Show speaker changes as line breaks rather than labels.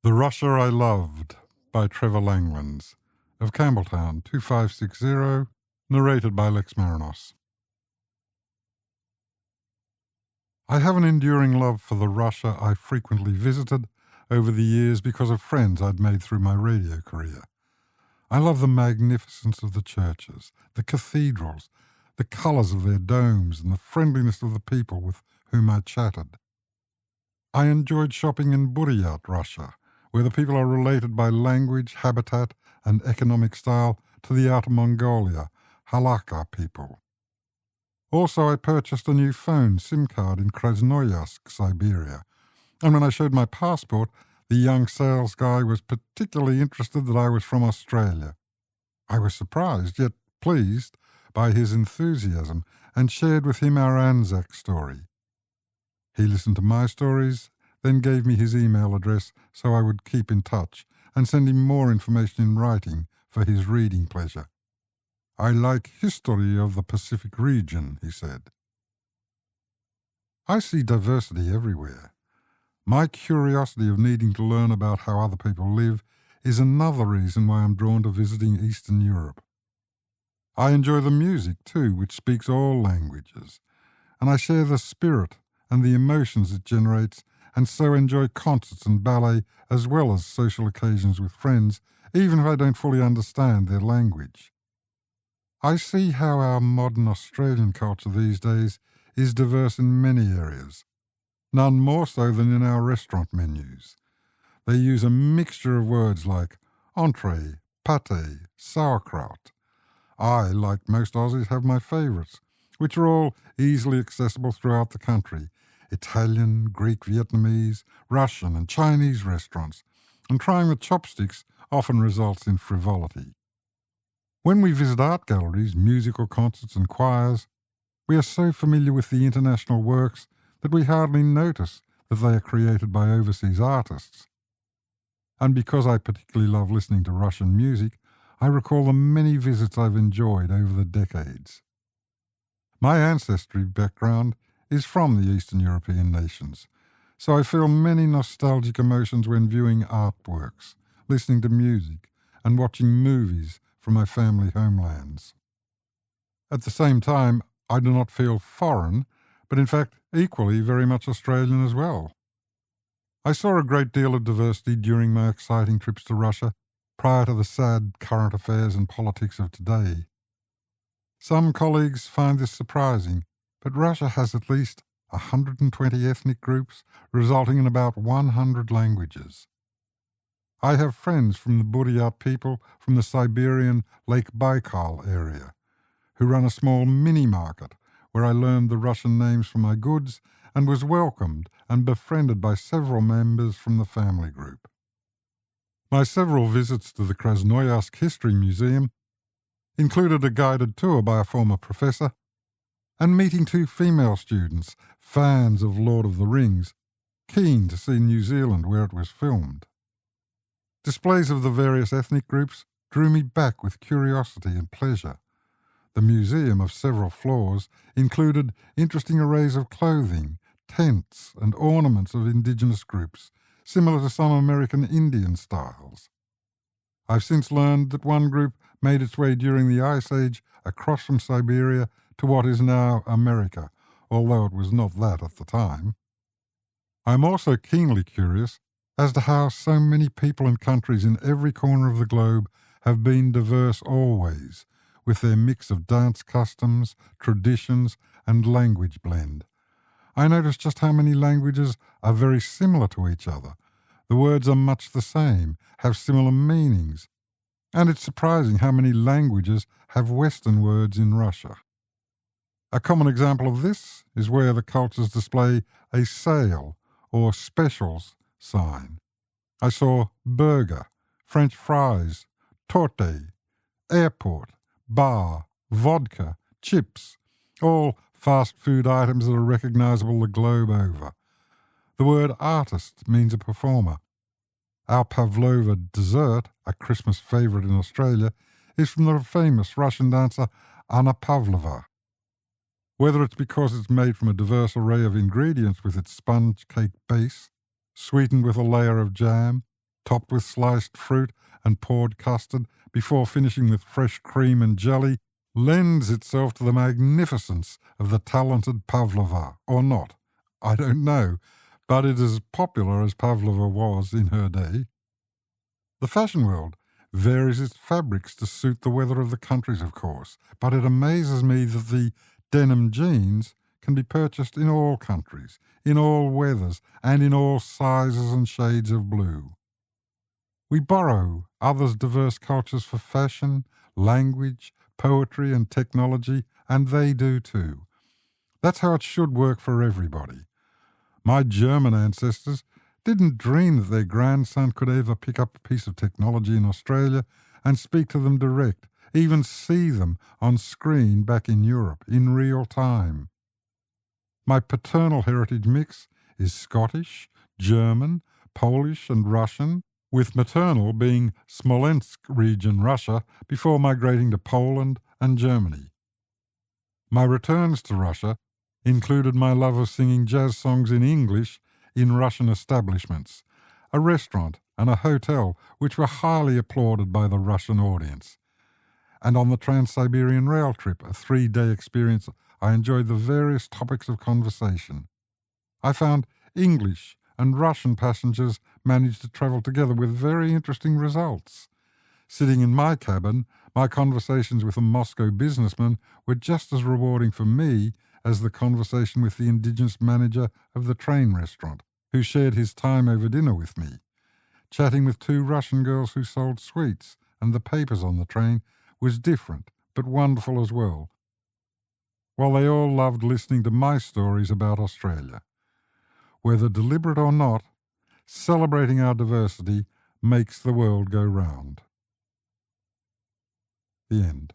The Russia I Loved by Trevar Langlands, of Campbelltown, 2560, narrated by Lex Marinos. I have an enduring love for the Russia I frequently visited over the years because of friends I'd made through my radio career. I love the magnificence of the churches, the cathedrals, the colours of their domes, and the friendliness of the people with whom I chatted. I enjoyed shopping in Buryat, Russia, where the people are related by language, habitat, and economic style to the Outer Mongolia, Halakha people. Also, I purchased a new phone SIM card in Krasnoyarsk, Siberia, and when I showed my passport, the young sales guy was particularly interested that I was from Australia. I was surprised, yet pleased, by his enthusiasm, and shared with him our Anzac story. He listened to my stories, then gave me his email address so I would keep in touch and send him more information in writing for his reading pleasure. "I like history of the Pacific region," he said. I see diversity everywhere. My curiosity of needing to learn about how other people live is another reason why I'm drawn to visiting Eastern Europe. I enjoy the music too, which speaks all languages, and I share the spirit and the emotions it generates, and so enjoy concerts and ballet as well as social occasions with friends, even if I don't fully understand their language. I see how our modern Australian culture these days is diverse in many areas, none more so than in our restaurant menus. They use a mixture of words like entree, pâté, sauerkraut. I, like most Aussies, have my favourites, which are all easily accessible throughout the country: Italian, Greek, Vietnamese, Russian and Chinese restaurants, and trying the chopsticks often results in frivolity. When we visit art galleries, musical concerts and choirs, we are so familiar with the international works that we hardly notice that they are created by overseas artists. And because I particularly love listening to Russian music, I recall the many visits I've enjoyed over the decades. My ancestry background is from the Eastern European nations, so I feel many nostalgic emotions when viewing artworks, listening to music, and watching movies from my family homelands. At the same time, I do not feel foreign, but in fact equally very much Australian as well. I saw a great deal of diversity during my exciting trips to Russia, prior to the sad current affairs and politics of today. Some colleagues find this surprising, but Russia has at least 120 ethnic groups, resulting in about 100 languages. I have friends from the Buryat people from the Siberian Lake Baikal area, who run a small mini-market where I learned the Russian names for my goods and was welcomed and befriended by several members from the family group. My several visits to the Krasnoyarsk History Museum included a guided tour by a former professor and meeting two female students, fans of Lord of the Rings, keen to see New Zealand where it was filmed. Displays of the various ethnic groups drew me back with curiosity and pleasure. The museum, of several floors, included interesting arrays of clothing, tents, and ornaments of indigenous groups, similar to some American Indian styles. I've since learned that one group made its way during the Ice Age across from Siberia to what is now America, although it was not that at the time. I'm also keenly curious as to how so many people and countries in every corner of the globe have been diverse always, with their mix of dance customs, traditions, and language blend. I noticed just how many languages are very similar to each other. The words are much the same, have similar meanings, and it's surprising how many languages have Western words in Russia. A common example of this is where the cultures display a sale or specials sign. I saw burger, French fries, torte, airport, bar, vodka, chips, all fast food items that are recognizable the globe over. The word artist means a performer. Our pavlova dessert, a Christmas favourite in Australia, is from the famous Russian dancer Anna Pavlova. Whether it's because it's made from a diverse array of ingredients with its sponge cake base, sweetened with a layer of jam, topped with sliced fruit and poured custard before finishing with fresh cream and jelly, lends itself to the magnificence of the talented pavlova, or not. I don't know, but it is as popular as pavlova was in her day. The fashion world varies its fabrics to suit the weather of the countries, of course, but it amazes me that the denim jeans can be purchased in all countries, in all weathers, and in all sizes and shades of blue. We borrow others' diverse cultures for fashion, language, poetry, and technology, and they do too. That's how it should work for everybody. My German ancestors didn't dream that their grandson could ever pick up a piece of technology in Australia and speak to them direct, even see them on screen back in Europe in real time. My paternal heritage mix is Scottish, German, Polish and Russian, with maternal being Smolensk region, Russia, before migrating to Poland and Germany. My returns to Russia included my love of singing jazz songs in English in Russian establishments, a restaurant and a hotel which were highly applauded by the Russian audience. And on the Trans-Siberian Rail trip, a 3-day experience, I enjoyed the various topics of conversation. I found English and Russian passengers managed to travel together with very interesting results. Sitting in my cabin, my conversations with a Moscow businessman were just as rewarding for me as the conversation with the indigenous manager of the train restaurant, who shared his time over dinner with me. Chatting with 2 Russian girls who sold sweets and the papers on the train was different, but wonderful as well, while they all loved listening to my stories about Australia. Whether deliberate or not, celebrating our diversity makes the world go round. The end.